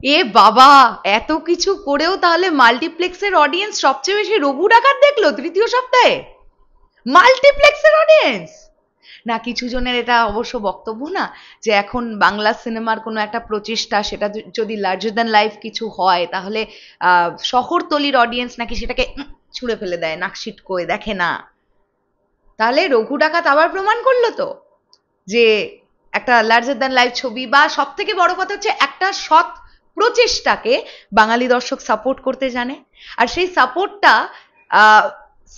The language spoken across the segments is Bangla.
এ বাবা, এত কিছু করেও তাহলে মাল্টিপ্লেক্সের অডিয়েন্স সবচেয়ে বেশি রঘু ডাকাত দেখলো তৃতীয় সপ্তাহে? মাল্টিপ্লেক্সের অডিয়েন্স না, কিছু জনের এটা অবশ্য বক্তব্য না যে এখন বাংলা সিনেমার কোনো একটা প্রচেষ্টা, সেটা যদি লার্জার দ্যান লাইফ কিছু হয় তাহলে শহরতলির অডিয়েন্স নাকি সেটাকে ছুঁড়ে ফেলে দেয়, নাকশিট করে দেখে না। তাহলে রঘু ডাকাত আবার প্রমাণ করলো তো যে একটা লার্জার দ্যান লাইফ ছবি, বা সব থেকে বড় কথা হচ্ছে একটা সৎ প্রচেষ্টাকে বাঙালি দর্শক সাপোর্ট করতে জানে। আর সেই সাপোর্টটা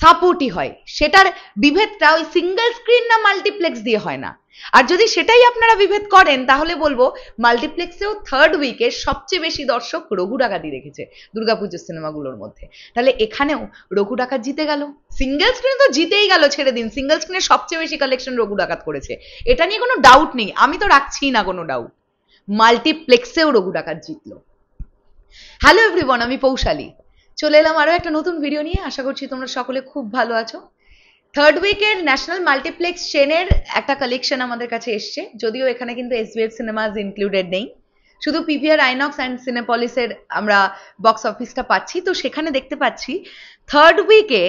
সাপোর্টই হয়, সেটার বিভেদটা ওই সিঙ্গেল স্ক্রিন না মাল্টিপ্লেক্স দিয়ে হয় না। আর যদি সেটাই আপনারা বিভেদ করেন তাহলে বলবো মাল্টিপ্লেক্সেও থার্ড উইকে সবচেয়ে বেশি দর্শক রঘু ডাকাতই দেখেছে দুর্গাপুজোর সিনেমাগুলোর মধ্যে। তাহলে এখানেও রঘু ডাকাত জিতে গেল। সিঙ্গেল স্ক্রিনে তো জিতেই গেল, ছেড়ে দিন, সিঙ্গেল স্ক্রিনে সবচেয়ে বেশি কালেকশন রঘু ডাকাত করেছে, এটা নিয়ে কোনো ডাউট নেই, আমি তো রাখছি না কোনো ডাউট। মাল্টিপ্লেক্সেও রঘু ডাকাত জিতলো। হ্যালো এভরিওয়ান, আমি পৌশালী, চলে এলাম আরো একটা নতুন ভিডিও নিয়ে। আশা করছি তোমরা সকলে খুব ভালো আছো। থার্ড উইকের ন্যাশনাল মাল্টিপ্লেক্স চেনের একটা কালেকশন আমাদের কাছে এসছে, যদিও এখানে কিন্তু এসবিএফ সিনেমাস ইনক্লুডেড নেই, শুধু পিভিআর, আইনক্স অ্যান্ড সিনেপলিসের আমরা বক্স অফিসটা পাচ্ছি। তো সেখানে দেখতে পাচ্ছি থার্ড উইকে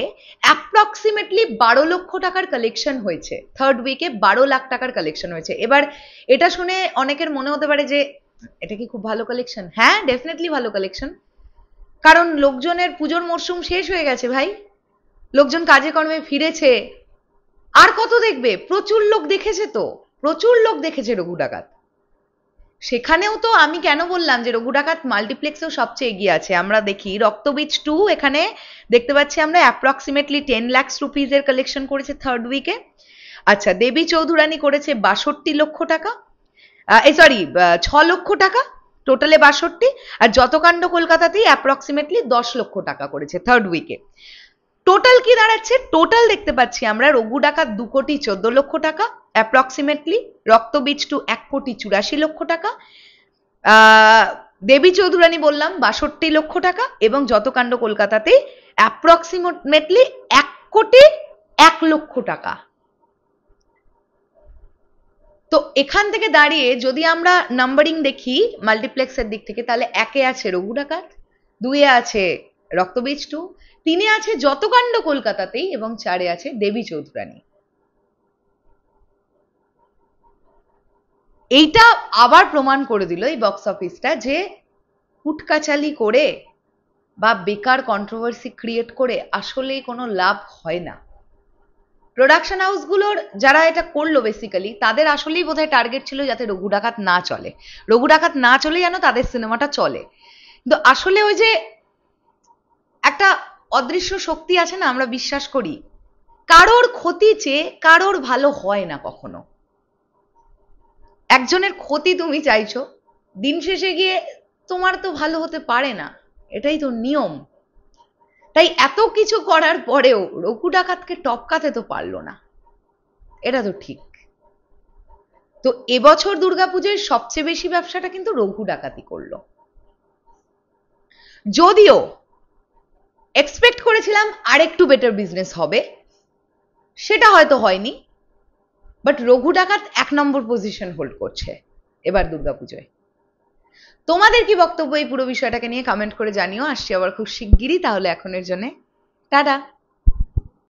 অ্যাপ্রক্সিমেটলি 12 লক্ষ টাকার কালেকশন হয়েছে। থার্ড উইকে 12 লাখ টাকার কালেকশন হয়েছে। এবার এটা শুনে অনেকের মনে হতে পারে যে এটা কি খুব ভালো কালেকশন? হ্যাঁ, ডেফিনেটলি ভালো কালেকশন, কারণ লোকজনের পুজোর মরশুম শেষ হয়ে গেছে ভাই, লোকজন কাজে কর্মে ফিরেছে, আর কত দেখবে? প্রচুর লোক দেখেছে, তো প্রচুর লোক দেখেছে রঘু ডাকাত। সেখানেও তো আমি কেন বললাম যে রঘু ডাকাত মাল্টিপ্লেক্সেও সবচেয়ে এগিয়ে আছে। আমরা দেখি রক্তবীজ 2 এখানে দেখতে পাচ্ছি আমরা অ্যাপ্রক্সিমেটলি 10 লাখ রুপিজের কালেকশন করেছে থার্ড উইকে। আচ্ছা, দেবী চৌধুরানী করেছে 62 লক্ষ টাকা, সরি 6 লক্ষ টাকা, টোটালে 62। আর যতকাণ্ড কলকাতাতেই অ্যাপ্রক্সিমেটলি 10 লক্ষ টাকা করেছে থার্ড উইকে। টোটাল কি দাঁড়াচ্ছে? টোটাল দেখতে পাচ্ছি আমরা রঘু ডাকাত 2 কোটি 14 লক্ষ টাকা অ্যাপ্রক্সিমেটলি, রক্তবীজ 2 1 কোটি 84 লক্ষ টাকা, দেবী চৌধুরানী বললাম 62 লক্ষ টাকা, এবং যতকাণ্ড কলকাতাতেই অ্যাপ্রক্সিমেটলি 1 কোটি 1 লক্ষ টাকা। তো এখান থেকে দাঁড়িয়ে যদি আমরা নাম্বারিং দেখি মাল্টিপ্লেক্সের দিক থেকে, তাহলে 1-এ আছে রঘু ডাকাত, 2-এ আছে রক্তবীজ 2, 3-এ আছে যতকাণ্ড কলকাতাতেই, এবং 4-এ আছে দেবী চৌধুরানী। এইটা আবার প্রমাণ করে দিল এই বক্স অফিসটা যে কুটকাচালি করে বা বেকার কন্ট্রোভার্সি ক্রিয়েট করে আসলেই কোনো লাভ হয় না। প্রোডাকশন হাউসগুলোর যারা এটা করলো বেসিক্যালি তাদের আসলেই বোধহয় টার্গেট ছিল যাতে রঘু ডাকাত না চলে, রঘু ডাকাত না চলে যেন তাদের সিনেমাটা চলে। কিন্তু আসলে ওই যে একটা অদৃশ্য শক্তি আছে না, আমরা বিশ্বাস করি কারোর ক্ষতি চেয়ে কারোর ভালো হয় না কখনো। একজনের ক্ষতি তুমি চাইছো, দিন শেষে গিয়ে তোমার তো ভালো হতে পারে না, এটাই তো নিয়ম। তাই এত কিছু করার পরেও রঘু ডাকাতকে টপকাতে তো পারলো না, এটা তো ঠিক। তো এবছর দুর্গাপুজোর সবচেয়ে বেশি ব্যবসাটা কিন্তু রঘু ডাকাতি করলো। যদিও এক্সপেক্ট করেছিলাম আরেকটু বেটার বিজনেস হবে, সেটা হয়তো হয়নি, বাট রঘু ডাকাত 1 নম্বর পজিশন হোল্ড করছে এবার দুর্গাপুজোয়। তোমাদের কি বক্তব্য এই পুরো বিষয়টাকে নিয়ে কমেন্ট করে জানিও। আসছি আবার খুব শিগগিরই, তাহলে এখনের জন্য টাটা।